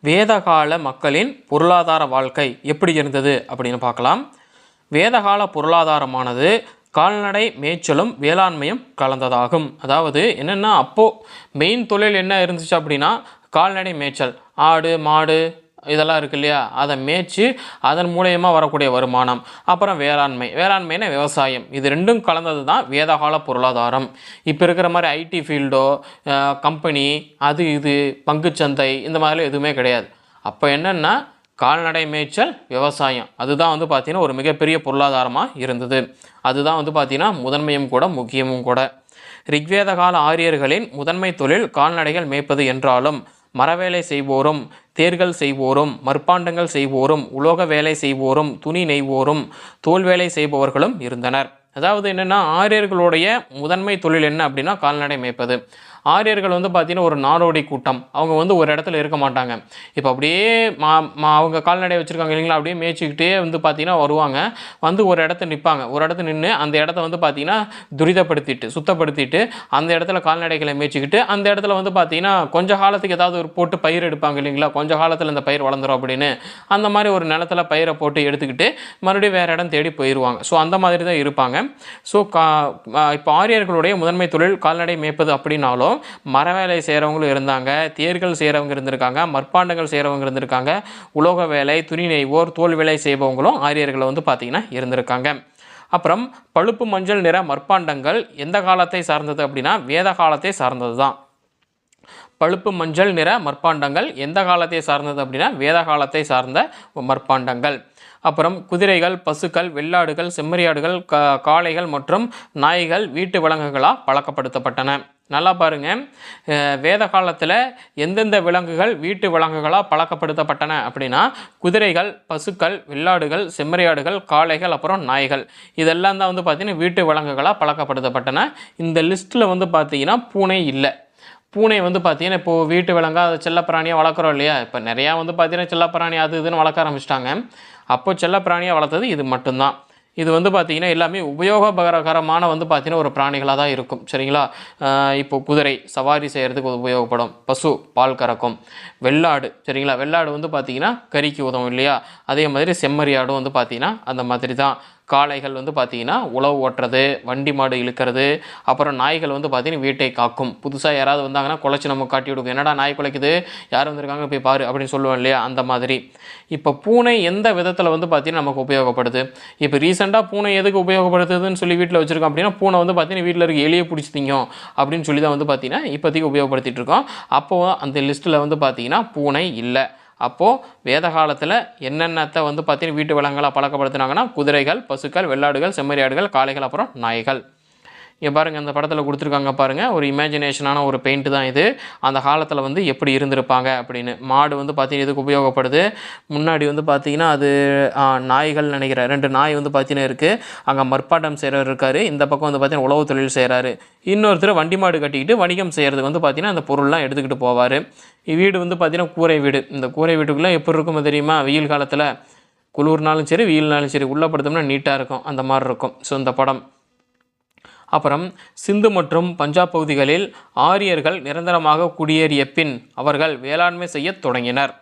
வேதகால மக்களின் பொருளாதார வாழ்க்கை எப்படி இருந்தது அப்படின்னு பார்க்கலாம். வேதகால பொருளாதாரமானது கால்நடை மேய்ச்சலும் வேளாண்மையும் கலந்ததாகும். அதாவது என்னென்னா, அப்போது மெயின் தொழில் என்ன இருந்துச்சு அப்படின்னா கால்நடை மேய்ச்சல், ஆடு மாடு இதெல்லாம் இருக்குது இல்லையா, அதை மேய்ச்சி அதன் மூலயமா வரக்கூடிய வருமானம். அப்புறம் வேளாண்மைனா விவசாயம். இது ரெண்டும் கலந்தது தான் வேதகால பொருளாதாரம். இப்போ இருக்கிற மாதிரி ஐடி ஃபீல்டோ கம்பெனி அது இது பங்குச்சந்தை இந்த மாதிரிலாம் எதுவுமே கிடையாது. அப்போ என்னென்னா கால்நடை மேய்ச்சல் விவசாயம் அதுதான் பார்த்திங்கன்னா ஒரு மிகப்பெரிய பொருளாதாரமாக இருந்தது. அதுதான் பார்த்திங்கன்னா முதன்மையும் கூட முக்கியமும் கூட. ரிக்வேத கால ஆரியர்களின் முதன்மை தொழில் கால்நடைகள் மேய்ப்பது என்றாலும் மரவேலை செய்வோரும், தேர்கள் செய்வோரும், மற்பாண்டங்கள் செய்வோரும், உலோக வேலை செய்வோரும், துணி நெய்வோரும், தோல் வேலை செய்பவர்களும் இருந்தனர். அதாவது என்னென்னா, ஆரியர்களுடைய முதன்மை தொழில் என்ன அப்படின்னா கால்நடை மேய்ப்பது. ஆரியர்கள் பார்த்திங்கன்னா ஒரு நாடோடி கூட்டம். அவங்க ஒரு இடத்துல இருக்க மாட்டாங்க. இப்போ அப்படியே அவங்க கால்நடை வச்சுருக்காங்க இல்லைங்களா, அப்படியே மேய்ச்சிக்கிட்டே பார்த்திங்கன்னா வருவாங்க. ஒரு இடத்துல நிற்பாங்க. ஒரு இடத்துல நின்று அந்த இடத்த பார்த்திங்கன்னா துரிதப்படுத்திட்டு சுத்தப்படுத்திட்டு அந்த இடத்துல கால்நடைகளை மேய்ச்சிக்கிட்டு அந்த இடத்துல பார்த்திங்கன்னா கொஞ்ச காலத்துக்கு ஏதாவது ஒரு போட்டு பயிர் எடுப்பாங்க இல்லைங்களா, கொஞ்ச காலத்தில் இந்த பயிர் வளர்ந்துடும் அப்படின்னு. அந்த மாதிரி ஒரு நிலத்தில் பயிரை போட்டு எடுத்துக்கிட்டு மறுபடியும் வேறு இடம் தேடி போயிடுவாங்க. ஸோ அந்த மாதிரி தான் இருப்பாங்க. ஸோ இப்போ ஆரியர்களுடைய முதன்மை தொழில் கால்நடை மேய்ப்பது அப்படின்னாலும் மரவேலை செய்கிறவங்களும் இருந்தாங்க, தேர்கள் செய்கிறவங்க இருந்திருக்காங்க, மற்பாண்டங்கள் செய்கிறவங்க இருந்திருக்காங்க, உலோக வேலை, துணி நெய்வோர், தோல் வேலை செய்பவங்களும் ஆரியர்களை பார்த்திங்கன்னா இருந்திருக்காங்க. அப்புறம் பழுப்பு மஞ்சள் நிற மற்பாண்டங்கள் எந்த காலத்தை சார்ந்தது அப்படின்னா வேத காலத்தை சார்ந்தது தான். பழுப்பு மஞ்சள் நிற மற்பாண்டங்கள் எந்த காலத்தை சார்ந்தது அப்படின்னா வேத காலத்தை சார்ந்த மற்பாண்டங்கள். அப்புறம் குதிரைகள், பசுக்கள், வெள்ளாடுகள், செம்மறியாடுகள், காளைகள் மற்றும் நாய்கள் வீட்டு விலங்குகளாக பழக்கப்படுத்தப்பட்டன. நல்லா பாருங்கள், வேத காலத்தில் எந்தெந்த விலங்குகள் வீட்டு விலங்குகளாக பழக்கப்படுத்தப்பட்டன அப்படின்னா குதிரைகள், பசுக்கள், வெள்ளாடுகள், செம்மறியாடுகள், காளைகள், அப்புறம் நாய்கள் இதெல்லாம் தான் பார்த்திங்கன்னா வீட்டு விலங்குகளாக பழக்கப்படுத்தப்பட்டன. இந்த லிஸ்ட்டில் பார்த்திங்கன்னா பூனை இல்லை. பூனை பார்த்திங்கன்னா இப்போது வீட்டு விலங்காக அது செல்லப்பிராணியாக வளர்க்குறோம் இல்லையா, இப்போ நிறையா பார்த்திங்கன்னா செல்லப்பிராணி அது இதுன்னு வளர்க்க ஆரம்பிச்சிட்டாங்க. அப்போது செல்லப்பிராணியாக வளர்த்தது இது மட்டும்தான். இது பார்த்திங்கன்னா எல்லாமே உபயோககரமான பார்த்திங்கன்னா ஒரு பிராணிகளாக தான் இருக்கும். சரிங்களா, இப்போ குதிரை சவாரி செய்கிறதுக்கு உபயோகப்படும், பசு பால் கறக்கும், வெள்ளாடு சரிங்களா, வெள்ளாடு பார்த்திங்கன்னா கறிக்கு உதவும் இல்லையா, அதே மாதிரி செம்மறியாடும் பார்த்திங்கன்னா அந்த மாதிரி தான். காளைகள் பார்த்திங்கன்னா உழவு ஓட்டுறது, வண்டி மாடு இழுக்கிறது, அப்புறம் நாய்கள் பார்த்திங்கன்னா வீட்டை காக்கும். புதுசாக யாராவது வந்தாங்கன்னா குலைச்சி நம்ம காட்டி விடுக்கும், என்னடா நாய் குலைக்குது, யார் வந்திருக்காங்க போய் பாரு அப்படின்னு சொல்லுவோம் இல்லையா, அந்த மாதிரி. இப்போ பூனை எந்த விதத்தில் பார்த்திங்கன்னா நமக்கு உபயோகப்படுது. இப்போ ரீசெண்டாக பூனை எதுக்கு உபயோகப்படுத்துதுன்னு சொல்லி வீட்டில் வச்சுருக்கோம் அப்படின்னா பூனை பார்த்திங்கன்னா வீட்டில் இருக்க எலியை பிடிச்சி திங்கும் அப்படின்னு சொல்லி தான் பார்த்திங்கன்னா இப்போதைக்கு உபயோகப்படுத்திகிட்டு இருக்கோம். அப்போது அந்த லிஸ்ட்டில் பார்த்திங்கன்னா பூனை இல்லை. அப்போது வேத காலத்தில் என்னென்னத்தை பார்த்திங்கன்னா வீட்டு விலங்குகளாக பழக்கப்படுத்தினாங்கன்னா குதிரைகள், பசுக்கள், வெள்ளாடுகள், செம்மறியாடுகள், காளைகள், அப்புறம் நாய்கள். இங்கே பாருங்கள், இந்த படத்தில் கொடுத்துருக்காங்க பாருங்கள், ஒரு இமேஜினேஷனான ஒரு பெயிண்ட் தான் இது. அந்த காலத்தில் எப்படி இருந்திருப்பாங்க அப்படின்னு. மாடு பார்த்திங்கன்னா இதுக்கு உபயோகப்படுது. முன்னாடி பார்த்திங்கன்னா அது நாய்கள் நினைக்கிறேன், 2 நாய் பார்த்திங்கன்னா இருக்குது. அங்கே மற்பாண்டம் செய்கிறவர் இருக்கார், இந்த பக்கம் பார்த்திங்கன்னா உழவு தொழில் செய்கிறாரு. இன்னொருத்தர் வண்டி மாடு கட்டிக்கிட்டு வணிகம் செய்கிறதுக்கு பார்த்திங்கன்னா அந்த பொருள்லாம் எடுத்துக்கிட்டு போவார். வீடு பார்த்திங்கன்னா கூரை வீடு. இந்த கூரை வீட்டுக்குள்ளே எப்படி இருக்குமோ தெரியுமா, வெயில் காலத்தில் குளிர்னாலும் சரி வெயில்னாலும் சரி உள்ளே படுத்தோம்னா நீட்டாக இருக்கும், அந்த மாதிரி இருக்கும். ஸோ இந்த படம். அப்புறம் சிந்து மற்றும் பஞ்சாப் பகுதிகளில் ஆரியர்கள் நிரந்தரமாக குடியேறிய பின் அவர்கள் வேளாண்மை செய்ய தொடங்கினர்.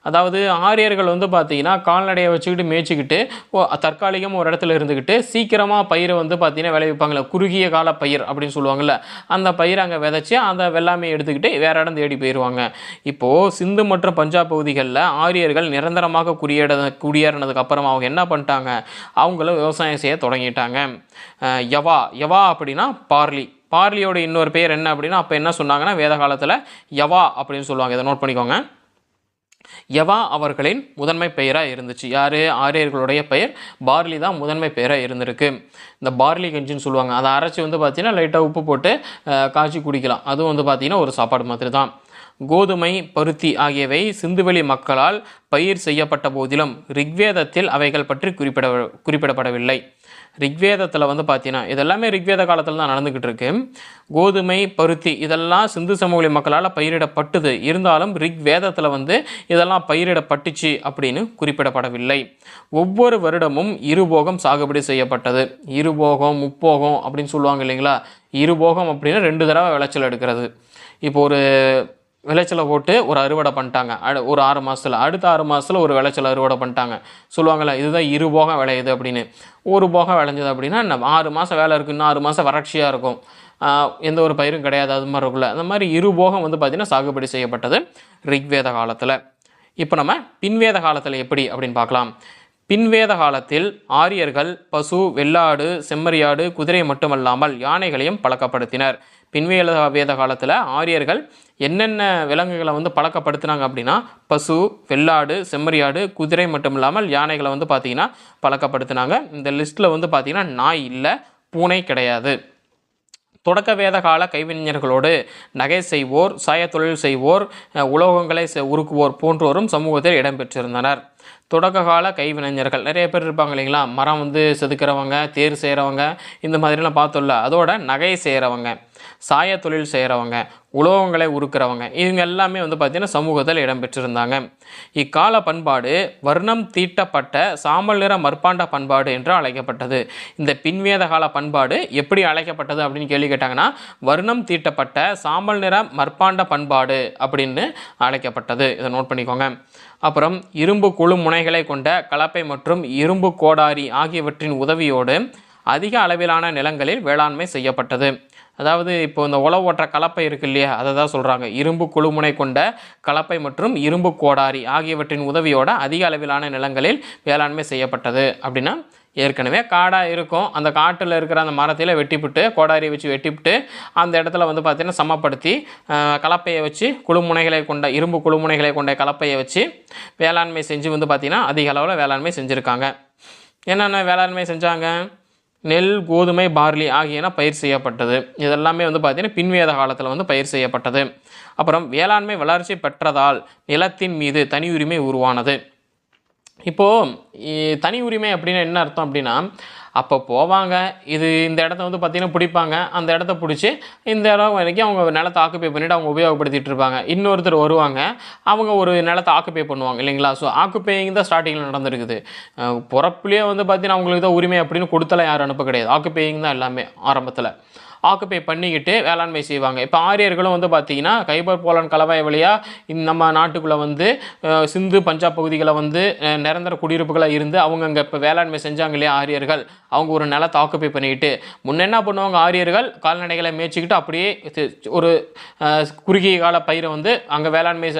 அதாவது ஆரியர்கள் பார்த்திங்கன்னா கால்நடையை வச்சுக்கிட்டு மேய்ச்சிக்கிட்டு தற்காலிகமாக ஒரு இடத்துல இருந்துக்கிட்டு சீக்கிரமாக பயிரை பார்த்திங்கன்னா விளைவிப்பாங்களே, குறுகிய கால பயிர் அப்படின்னு சொல்லுவாங்கள்ல, அந்த பயிரை அங்கே விதைச்சி அந்த வெள்ளாமையை எடுத்துக்கிட்டு வேறு இடம் தேடி போயிடுவாங்க. இப்போது சிந்து மற்றும் பஞ்சாப் பகுதிகளில் ஆரியர்கள் நிரந்தரமாக குடியேறினதுக்கு அப்புறம் அவங்க என்ன பண்ணிட்டாங்க, அவங்களும் விவசாயம் செய்ய தொடங்கிட்டாங்க. யவா அப்படின்னா பார்லியோட இன்னொரு பேர் என்ன அப்படின்னா அப்போ என்ன சொன்னாங்கன்னா வேத காலத்தில் யவா அப்படின்னு சொல்லுவாங்க. இதை நோட் பண்ணிக்கோங்க. யவா அவர்களின் முதன்மை பெயராக இருந்துச்சு. யார்? ஆரியர்களுடைய பெயர் பார்லி தான் முதன்மை பெயராக இருந்திருக்கு. இந்த பார்லி கஞ்சின்னு சொல்லுவாங்க. அதை அரைச்சி பார்த்திங்கன்னா லைட்டாக உப்பு போட்டு காய்ச்சி குடிக்கலாம். அதுவும் பார்த்திங்கன்னா ஒரு சாப்பாடு மாதிரி தான். கோதுமை, பருத்தி ஆகியவை சிந்துவெளி மக்களால் பயிர் செய்யப்பட்ட போதிலும் ரிக்வேதத்தில் அவைகள் பற்றி குறிப்பிடப்படவில்லை. ரிக்வேதத்தில் பார்த்தீங்கன்னா இதெல்லாமே ரிக்வேத காலத்தில் தான் நடந்துக்கிட்டு இருக்கு. கோதுமை, பருத்தி இதெல்லாம் சிந்து சமவெளி மக்களால் பயிரிடப்பட்டது. இருந்தாலும் ரிக்வேதத்தில் இதெல்லாம் பயிரிடப்பட்டுச்சு அப்படின்னு குறிப்பிடப்படவில்லை. ஒவ்வொரு வருடமும் இருபோகம் சாகுபடி செய்யப்பட்டது. இருபோகம், முப்போகம் அப்படின்னு சொல்லுவாங்க இல்லைங்களா. இருபோகம் அப்படின்னா 2 தடவை விளைச்சல் எடுக்கிறது. இப்போ ஒரு விளைச்சலை போட்டு ஒரு அறுவடை பண்ணிட்டாங்க. ஒரு 6 மாதத்தில், அடுத்த 6 மாதத்தில் ஒரு விளைச்சல் அறுவடை பண்ணிட்டாங்க. சொல்லுவாங்கள்ல, இதுதான் 2 போகம் விளையுது அப்படின்னு. ஒரு போகம் விளைஞ்சது அப்படின்னா 6 மாதம் வேலை இருக்குது, இன்னும் 6 மாதம் வறட்சியாக இருக்கும், எந்த ஒரு பயிரும் கிடையாது, அது மாதிரி இருக்குல்ல. அந்த மாதிரி 2 போகம் வந்து பார்த்திங்கன்னா சாகுபடி செய்யப்பட்டது ரிக்வேத காலத்தில். இப்போ நம்ம பின்வேத காலத்தில் எப்படி அப்படின்னு பார்க்கலாம். பின்வேத காலத்தில் ஆரியர்கள் பசு, வெள்ளாடு, செம்மறியாடு, குதிரை மட்டுமல்லாமல் யானைகளையும் பழக்கப்படுத்தினர். பின்வேத காலத்தில் ஆரியர்கள் என்னென்ன விலங்குகளை வந்து பழக்கப்படுத்தினாங்க அப்படின்னா, பசு, வெள்ளாடு, செம்மறியாடு, குதிரை மட்டும் இல்லாமல் யானைகளை வந்து பார்த்திங்கன்னா பழக்கப்படுத்தினாங்க. இந்த லிஸ்ட்டில் வந்து பார்த்திங்கன்னா நாய் இல்லை, பூனை கிடையாது. தொடக்க வேத கால கைவினைஞர்களோடு நகை செய்வோர், சாயத்தொழில் செய்வோர், உலோகங்களை உருக்குவோர் போன்றோரும் சமூகத்தில் இடம்பெற்றிருந்தனர். தொடக்க கால கைவினைஞர்கள் நிறைய பேர் இருப்பாங்க இல்லைங்களா, மரம் வந்து செதுக்கிறவங்க, தேர் செய்கிறவங்க, இந்த மாதிரிலாம் பார்த்தோம்ல. அதோட நகை செய்கிறவங்க, சாய தொழில் செய்கிறவங்க, உலோகங்களை உருக்கிறவங்க, இவங்க எல்லாமே வந்து பார்த்திங்கன்னா சமூகத்தில் இடம்பெற்றிருந்தாங்க. இக்கால பண்பாடு வர்ணம் தீட்டப்பட்ட சாம்பல் நிற மற்பாண்ட பண்பாடு என்று அழைக்கப்பட்டது. இந்த பின்வேத கால பண்பாடு எப்படி அழைக்கப்பட்டது அப்படின்னு கேள்வி கேட்டாங்கன்னா, வர்ணம் தீட்டப்பட்ட சாம்பல் நிற மற்பாண்ட பண்பாடு அப்படின்னு அழைக்கப்பட்டது. இதை நோட் பண்ணிக்கோங்க. அப்புறம் இரும்பு குழு முனைகளை கொண்ட கலப்பை மற்றும் இரும்பு கோடாரி ஆகியவற்றின் உதவியோடு அதிக அளவிலான நிலங்களில் வேளாண்மை செய்யப்பட்டது. அதாவது இப்போ இந்த உழவு ஓட்டுற கலப்பை இருக்கு இல்லையா, அதை தான் சொல்கிறாங்க. இரும்பு குழுமுனை கொண்ட கலப்பை மற்றும் இரும்பு கோடாரி ஆகியவற்றின் உதவியோட அதிக அளவிலான நிலங்களில் வேளாண்மை செய்யப்பட்டது. அப்படின்னா ஏற்கனவே காடாக இருக்கும், அந்த காட்டில் இருக்கிற அந்த மரத்தில் வெட்டிவிட்டு, கோடாரியை வச்சு வெட்டிவிட்டு, அந்த இடத்துல வந்து பார்த்திங்கன்னா சமப்படுத்தி கலப்பையை வச்சு குழுமுனைகளை கொண்ட இரும்பு குழுமுனைகளை கொண்ட கலப்பையை வச்சு வேளாண்மை செஞ்சு வந்து பார்த்திங்கன்னா அதிக அளவில் வேளாண்மை செஞ்சுருக்காங்க. என்னென்ன வேளாண்மை செஞ்சாங்க? நெல், கோதுமை, பார்லி ஆகியன பயிர் செய்யப்பட்டது. இதெல்லாமே வந்து பார்த்திங்கன்னா பின்வேத காலத்தில் வந்து பயிர் செய்யப்பட்டது. அப்புறம் வேளாண்மை வளர்ச்சி பெற்றதால் நிலத்தின் மீது தனி உரிமை உருவானது. இப்போது தனி உரிமை அப்படின்னா என்ன அர்த்தம் அப்படின்னா, அப்போ போவாங்க, இந்த இடத்த வந்து பார்த்திங்கன்னா பிடிப்பாங்க, அந்த இடத்த பிடிச்சி இந்த இடம் வரைக்கும் அவங்க நிலத்தை ஆக்குப்பை பண்ணிவிட்டு அவங்க உபயோகப்படுத்திகிட்டு இருப்பாங்க. இன்னொருத்தர் வருவாங்க, அவங்க ஒரு நிலத்தை ஆக்குப்பை பண்ணுவாங்க இல்லைங்களா. ஸோ ஆக்குப்பையிங் தான் ஸ்டார்டிங்கில் நடந்திருக்குது. பிறப்புலேயே வந்து பார்த்திங்கன்னா அவங்களுக்கு தான் உரிமை அப்படின்னு கொடுத்தலாம் யாரும் அனுப்ப கிடையாது. ஆக்குப்பையிங் தான் எல்லாமே ஆரம்பத்தில். ஆக்குப்பை பண்ணிக்கிட்டு வேளாண்மை செய்வாங்க. இப்போ ஆரியர்களும் வந்து பார்த்திங்கன்னா கைபர் போலன் கலவாய் வழியாக நம்ம நாட்டுக்குள்ளே வந்து சிந்து பஞ்சாப் பகுதிகளை வந்து நிரந்தர குடியிருப்புகளாக இருந்து அவங்க அங்கே இப்போ வேளாண்மை செஞ்சாங்க இல்லையா ஆரியர்கள், அவங்க ஒரு நிலத்தை ஆக்குப்பை பண்ணிக்கிட்டு முன்னென்ன பண்ணுவாங்க, ஆரியர்கள் கால்நடைகளை மேய்ச்சிக்கிட்டு அப்படியே ஒரு குறுகிய கால பயிரை வந்து அங்கே வேளாண்மை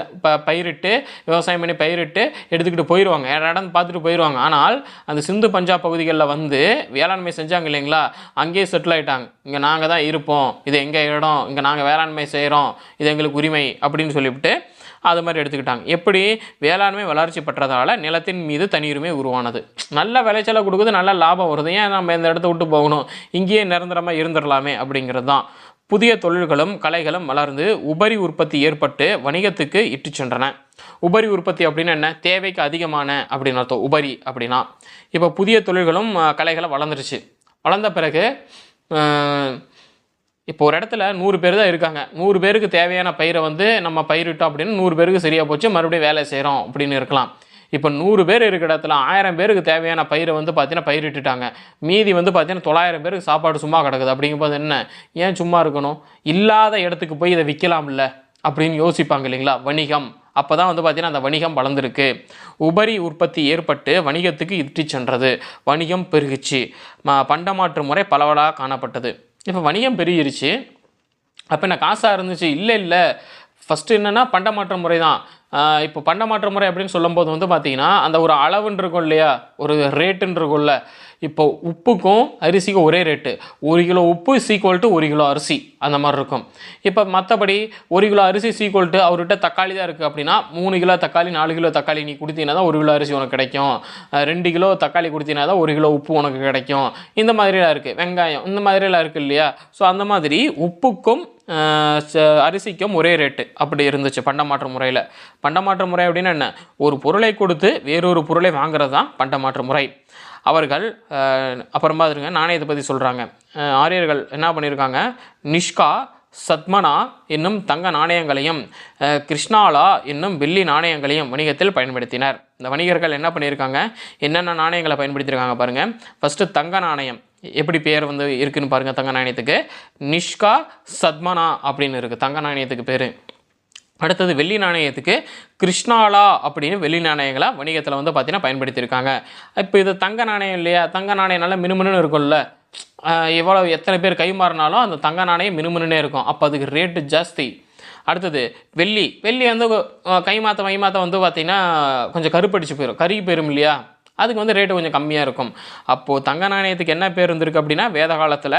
பயிரிட்டு விவசாயம் பண்ணி பயிரிட்டு எடுத்துக்கிட்டு போயிடுவாங்க, இடம் பார்த்துட்டு போயிடுவாங்க. ஆனால் அந்த சிந்து பஞ்சாப் பகுதிகளில் வந்து வேளாண்மை செஞ்சாங்க இல்லைங்களா, அங்கேயே செட்டில் ஆகிட்டாங்க. இங்கே நாங்கள் தான் இருப்போம், இது எங்கள் இடம், இங்கே நாங்கள் வேளாண்மை செய்கிறோம், இது எங்களுக்கு உரிமை அப்படின்னு சொல்லிவிட்டு அது மாதிரி எடுத்துக்கிட்டாங்க. எப்படி? வேளாண்மை வளர்ச்சி பெற்றதால் நிலத்தின் மீது தனியுரிமை உருவானது. நல்ல விளைச்சலை கொடுக்குது, நல்ல லாபம் வருது, ஏன் நம்ம இந்த இடத்த விட்டு போகணும், இங்கேயே நிரந்தரமாக இருந்துடலாமே அப்படிங்கிறது தான். புதிய தொழில்களும் கலைகளும் வளர்ந்து உபரி உற்பத்தி ஏற்பட்டு வணிகத்துக்கு இட்டு சென்றன. உபரி உற்பத்தி அப்படின்னா என்ன? தேவைக்கு அதிகமான அப்படின்னு அர்த்தம். உபரி அப்படின்னா இப்போ புதிய தொழில்களும் கலைகளும் வளர்ந்துருச்சு. வளர்ந்த பிறகு இப்போ ஒரு இடத்துல 100 பேர் தான் இருக்காங்க, 100 பேருக்கு தேவையான பயிரை வந்து நம்ம பயிரிட்டோம் அப்படின்னு 100 பேருக்கு சரியாக போச்சு, மறுபடியும் வேலை செய்கிறோம் அப்படின்னு இருக்கலாம். இப்போ 100 பேர் இருக்கிற இடத்துல 1000 பேருக்கு தேவையான பயிரை வந்து பார்த்தீங்கன்னா பயிரிட்டுட்டாங்க, மீதி வந்து பார்த்தீங்கன்னா 900 பேருக்கு சாப்பாடு சும்மா கிடக்குது. அப்படிங்கும்போது என்ன, ஏன் சும்மா இருக்கணும், இல்லாத இடத்துக்கு போய் இதை விற்கலாம்ல அப்படின்னு யோசிப்பாங்க இல்லைங்களா. வணிகம் அப்போ தான் வந்து பார்த்திங்கன்னா அந்த வணிகம் வளர்ந்துருக்கு. உபரி உற்பத்தி ஏற்பட்டு வணிகத்துக்கு இட்டு சென்றது, வணிகம் பெருகிச்சு, பண்டமாற்று முறை பலவலாக காணப்பட்டது. இப்போ வணிகம் பெருகிருச்சு, அப்போ என்ன காசாக இருந்துச்சு? இல்லை, ஃபஸ்ட்டு என்னென்னா பண்டமாற்ற முறை தான். இப்போ பண்டமாற்ற முறை அப்படின்னு சொல்லும்போது வந்து பார்த்திங்கன்னா அந்த ஒரு அளவுன்னு இருக்கும் இல்லையா, ஒரு ரேட்டுன்னு இருக்கும்ல. இப்போ உப்புக்கும் அரிசிக்கும் ஒரே ரேட்டு, 1 கிலோ உப்பு சீக்குவல் டு 1 கிலோ அரிசி அந்த மாதிரி இருக்கும். இப்போ மற்றபடி 1 கிலோ அரிசி சீக்குவல் டு அவர்கிட்ட தக்காளி தான் இருக்குது அப்படின்னா 3 கிலோ தக்காளி 4 கிலோ தக்காளி நீ கொடுத்தீங்கன்னா தான் 1 கிலோ அரிசி உனக்கு கிடைக்கும், 2 கிலோ தக்காளி கொடுத்தீங்கன்னா தான் 1 கிலோ உப்பு உனக்கு கிடைக்கும். இந்த மாதிரிலாம் இருக்குது, வெங்காயம் இந்த மாதிரிலாம் இருக்குது இல்லையா. ஸோ அந்த மாதிரி உப்புக்கும் அரிசிக்கும் ஒரே ரேட்டு அப்படி இருந்துச்சு பண்டமாற்று முறையில். பண்டமாற்று முறை அப்படின்னா என்ன? ஒரு பொருளை கொடுத்து வேறொரு பொருளை வாங்குறது தான் பண்டமாற்று முறை. அவர்கள் அப்புறம் பார்த்துருங்க நாணயத்தை பற்றி சொல்கிறாங்க. ஆரியர்கள் என்ன பண்ணியிருக்காங்க, நிஷ்கா, சத்மனா என்னும் தங்க நாணயங்களையும் கிருஷ்ணாலா என்னும் வெள்ளி நாணயங்களையும் வணிகத்தில் பயன்படுத்தினர். இந்த வணிகர்கள் என்ன பண்ணியிருக்காங்க, என்னென்ன நாணயங்களை பயன்படுத்தியிருக்காங்க பாருங்கள். ஃபஸ்ட்டு தங்க நாணயம், எப்படி பேர் வந்து இருக்குன்னு பாருங்கள். தங்க நாணயத்துக்கு நிஷ்கா சத்மனா அப்படின்னு இருக்குது, தங்க நாணயத்துக்கு பேர். அடுத்தது வெள்ளி நாணயத்துக்கு கிருஷ்ணாலா அப்படின்னு வெள்ளி நாணயங்களை வணிகத்தில் வந்து பார்த்திங்கன்னா பயன்படுத்தியிருக்காங்க. இப்போ இது தங்க நாணயம் இல்லையா, தங்க நாணயம் நல்லா மினுமினுன்னு இருக்கும்ல, எவ்வளோ எத்தனை பேர் கை மாறினாலும் அந்த தங்க நாணயம் மினுமினுன்னே இருக்கும், அப்போ அதுக்கு ரேட்டு ஜாஸ்தி. அடுத்தது வெள்ளி வந்து கை மாற்ற வந்து பார்த்திங்கன்னா கொஞ்சம் கருப்படிச்சு போயிடும், கருகி போயிடும் இல்லையா, அதுக்கு வந்து ரேட்டு கொஞ்சம் கம்மியாக இருக்கும். அப்போது தங்க நாணயத்துக்கு என்ன பேர் இருந்திருக்கு அப்படின்னா வேத காலத்தில்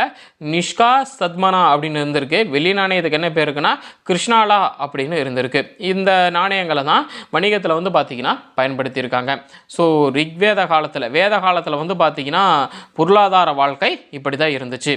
நிஷ்கா சத்மனா அப்படின்னு இருந்திருக்கு. வெள்ளி நாணயத்துக்கு என்ன பேர் இருக்குன்னா கிருஷ்ணாலா அப்படின்னு இருந்திருக்கு. இந்த நாணயங்களை தான் வணிகத்தில் வந்து பார்த்திங்கன்னா பயன்படுத்தியிருக்காங்க. ஸோ வேத காலத்தில் வந்து பார்த்திங்கன்னா பொருளாதார வாழ்க்கை இப்படி தான் இருந்துச்சு.